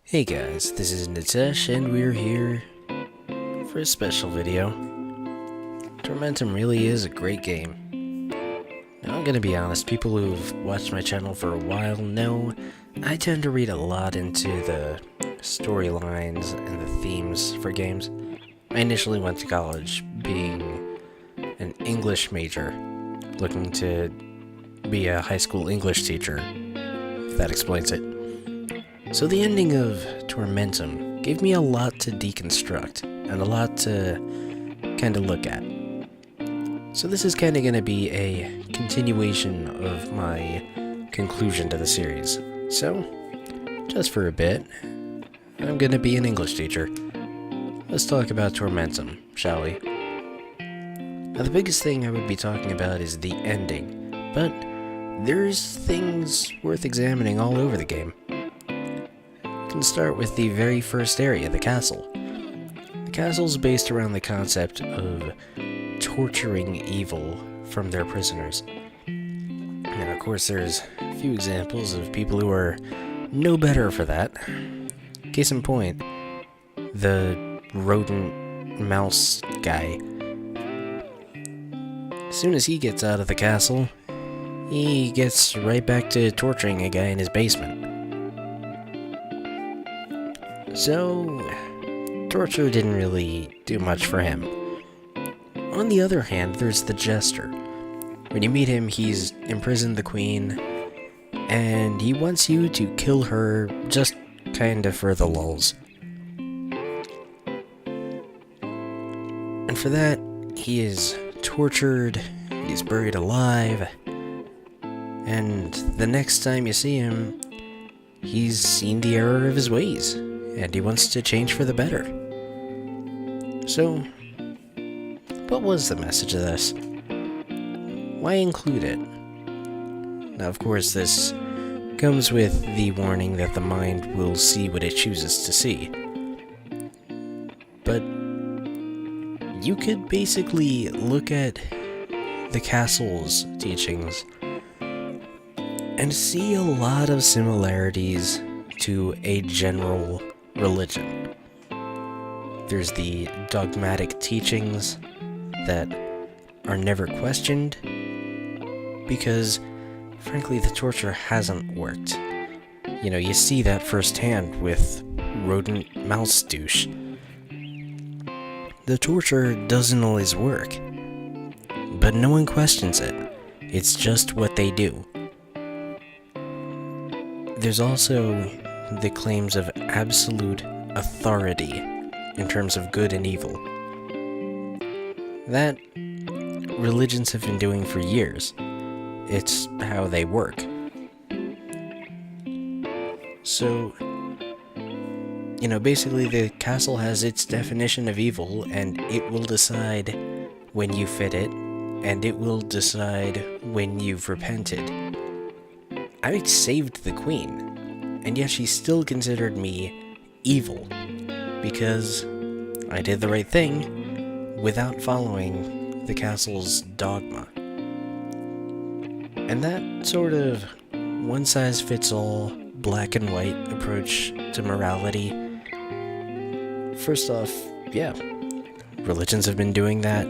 Hey guys, this is Nitesh and we're here for a special video. Tormentum really is a great game. Now I'm gonna be honest, people who've watched my channel for a while know I tend to read a lot into the storylines and the themes for games. I initially went to college being an English major, looking to be a high school English teacher, if that explains it. So the ending of Tormentum gave me a lot to deconstruct, and a lot to kind of look at. So this is kind of going to be a continuation of my conclusion to the series. So, just for a bit, I'm going to be an English teacher. Let's talk about Tormentum, shall we? Now the biggest thing I would be talking about is the ending, but there's things worth examining all over the game. Can start with the very first area, the castle. The castle's based around the concept of torturing evil from their prisoners. Now, of course, there's a few examples of people who are no better for that. Case in point, the rodent mouse guy. As soon as he gets out of the castle, he gets right back to torturing a guy in his basement. So, torture didn't really do much for him. On the other hand, there's the Jester. When you meet him, he's imprisoned the queen, and he wants you to kill her just kinda for the lulz. And for that, he is tortured, he's buried alive, and the next time you see him, he's seen the error of his ways. And he wants to change for the better. So, what was the message of this? Why include it? Now, of course, this comes with the warning that the mind will see what it chooses to see. But you could basically look at the castle's teachings and see a lot of similarities to a general religion. There's the dogmatic teachings that are never questioned because, frankly, the torture hasn't worked. You know, you see that firsthand with rodent mouse douche. The torture doesn't always work, but no one questions it. It's just what they do. There's also the claims of absolute authority in terms of good and evil. That religions have been doing for years. It's how they work. So, you know, basically the castle has its definition of evil, and it will decide when you fit it, and it will decide when you've repented. I saved the queen, and yet she still considered me evil, because I did the right thing without following the castle's dogma. And that sort of one-size-fits-all, black and white approach to morality, first off, yeah, religions have been doing that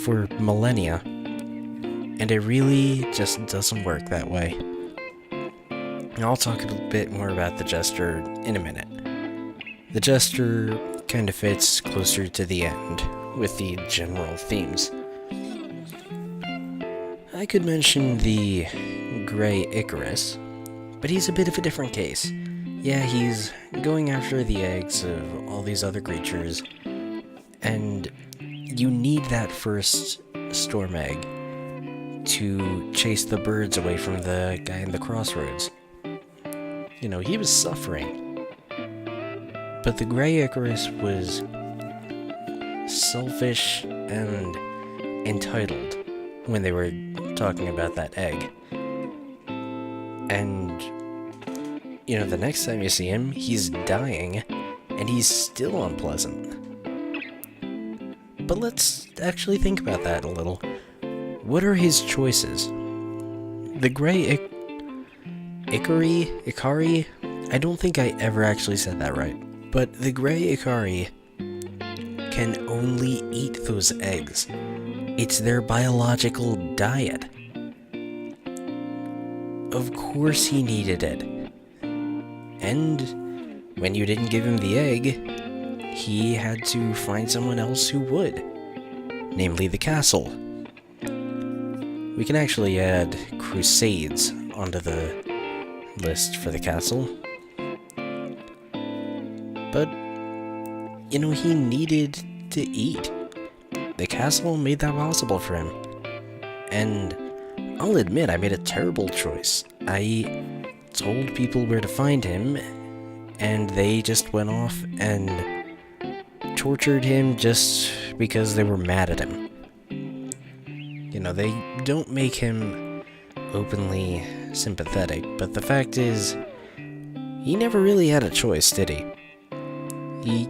for millennia, and it really just doesn't work that way. I'll talk a bit more about the Jester in a minute. The Jester kind of fits closer to the end with the general themes. I could mention the Gray Icarus, but he's a bit of a different case. Yeah, he's going after the eggs of all these other creatures, and you need that first storm egg to chase the birds away from the guy in the crossroads. You know, he was suffering. But the Gray Icarus was selfish and entitled when they were talking about that egg. And, you know, the next time you see him, he's dying, and he's still unpleasant. But let's actually think about that a little. What are his choices? The Gray Ikari, I don't think I ever actually said that right. But the gray Ikari can only eat those eggs. It's their biological diet. Of course he needed it. And when you didn't give him the egg, he had to find someone else who would. Namely the castle. We can actually add crusades onto the list for the castle. But, he needed to eat. The castle made that possible for him. And I'll admit I made a terrible choice. I told people where to find him, and they just went off and tortured him just because they were mad at him. They don't make him openly sympathetic, but the fact is, he never really had a choice, did he? He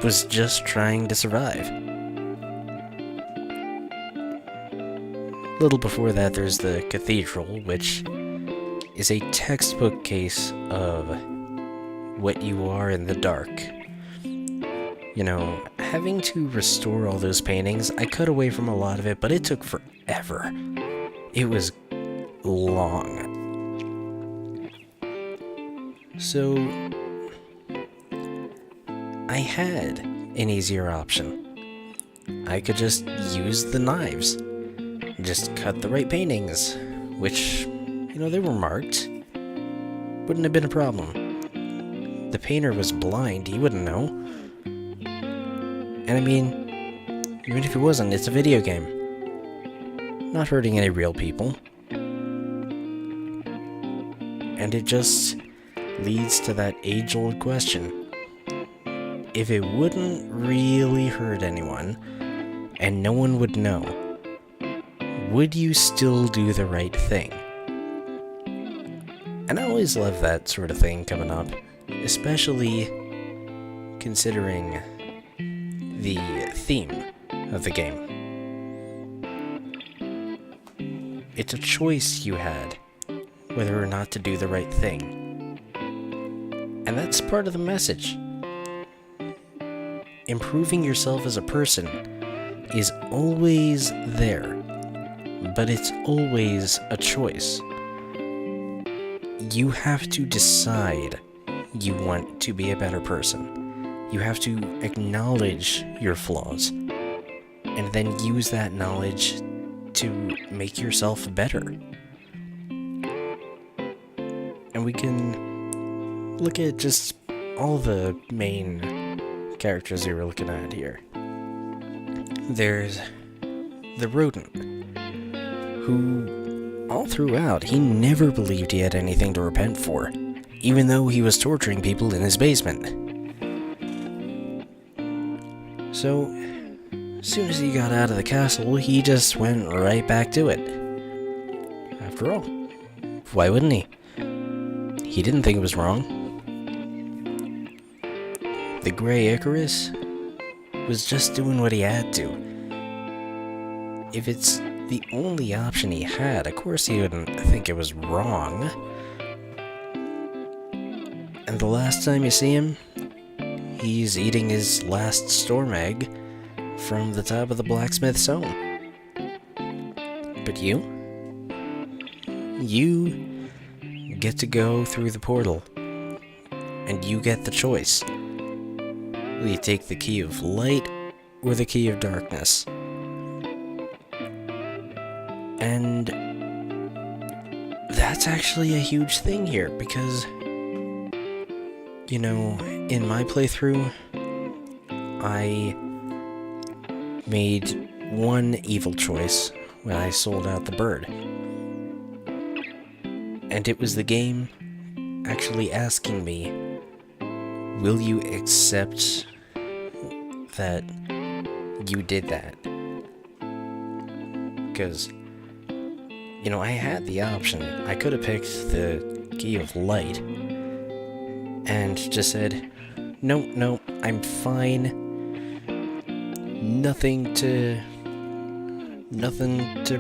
was just trying to survive. A little before that, there's the cathedral, which is a textbook case of what you are in the dark. Having to restore all those paintings, I cut away from a lot of it, but it took forever. It was long. So, I had an easier option. I could just use the knives. Just cut the right paintings, which, they were marked. Wouldn't have been a problem. The painter was blind, he wouldn't know. And even if he wasn't, it's a video game. Not hurting any real people. And it just leads to that age-old question. If it wouldn't really hurt anyone, and no one would know, would you still do the right thing? And I always love that sort of thing coming up, especially considering the theme of the game. It's a choice you had, whether or not to do the right thing. And that's part of the message. Improving yourself as a person is always there, but it's always a choice. You have to decide you want to be a better person. You have to acknowledge your flaws, and then use that knowledge to make yourself better. And we can look at just all the main characters we were looking at here. There's the rodent, who all throughout, he never believed he had anything to repent for, even though he was torturing people in his basement. So, as soon as he got out of the castle, he just went right back to it. After all, why wouldn't he? He didn't think it was wrong. The Gray Icarus was just doing what he had to. If it's the only option he had, of course he wouldn't think it was wrong. And the last time you see him, he's eating his last storm egg from the top of the blacksmith's home. But you get to go through the portal, and you get the choice. Will you take the key of light or the key of darkness? And that's actually a huge thing here, because in my playthrough, I made one evil choice when I sold out the bird. And it was the game actually asking me, will you accept that you did that? Because, I had the option. I could have picked the key of light and just said, no, I'm fine. Nothing to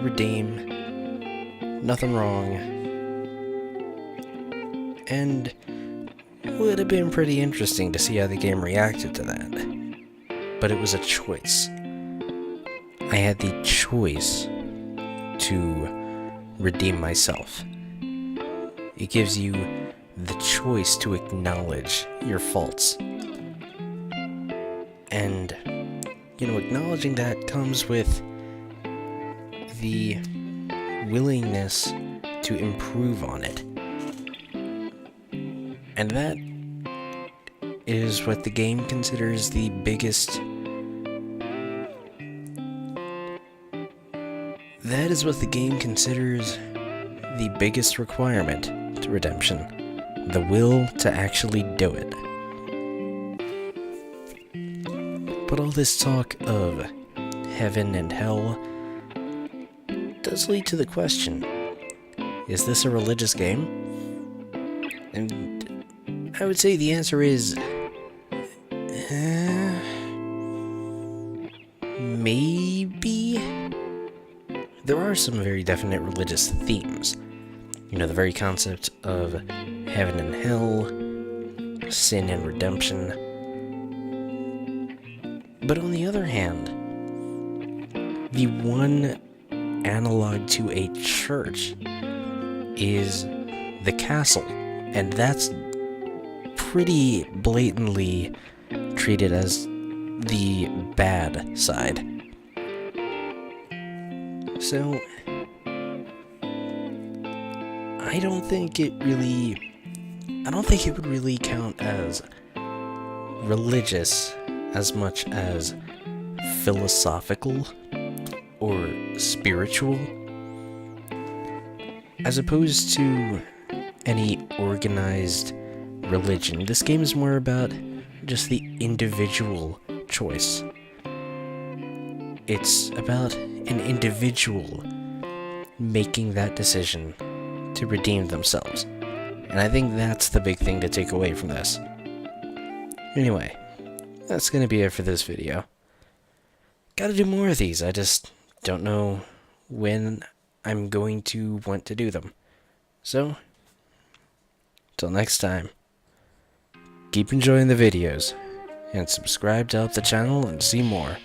redeem. Nothing wrong. And would have been pretty interesting to see how the game reacted to that. But it was a choice. I had the choice to redeem myself. It gives you the choice to acknowledge your faults. And, acknowledging that comes with the willingness to improve on it. And that is what the game considers the biggest... That is what the game considers the biggest requirement to redemption. The will to actually do it. But all this talk of heaven and hell does lead to the question, is this a religious game? And I would say the answer is... maybe? There are some very definite religious themes. The very concept of heaven and hell, sin and redemption. But on the other hand, the one analog to a church is the castle, and that's pretty blatantly treated as the bad side. So, I don't think it would really count as religious as much as philosophical or spiritual, as opposed to any organized religion. This game is more about just the individual choice. It's about an individual making that decision to redeem themselves. And I think that's the big thing to take away from this. Anyway, that's gonna be it for this video. Gotta do more of these, I just don't know when I'm going to want to do them. So, till next time, keep enjoying the videos, and subscribe to help the channel and see more.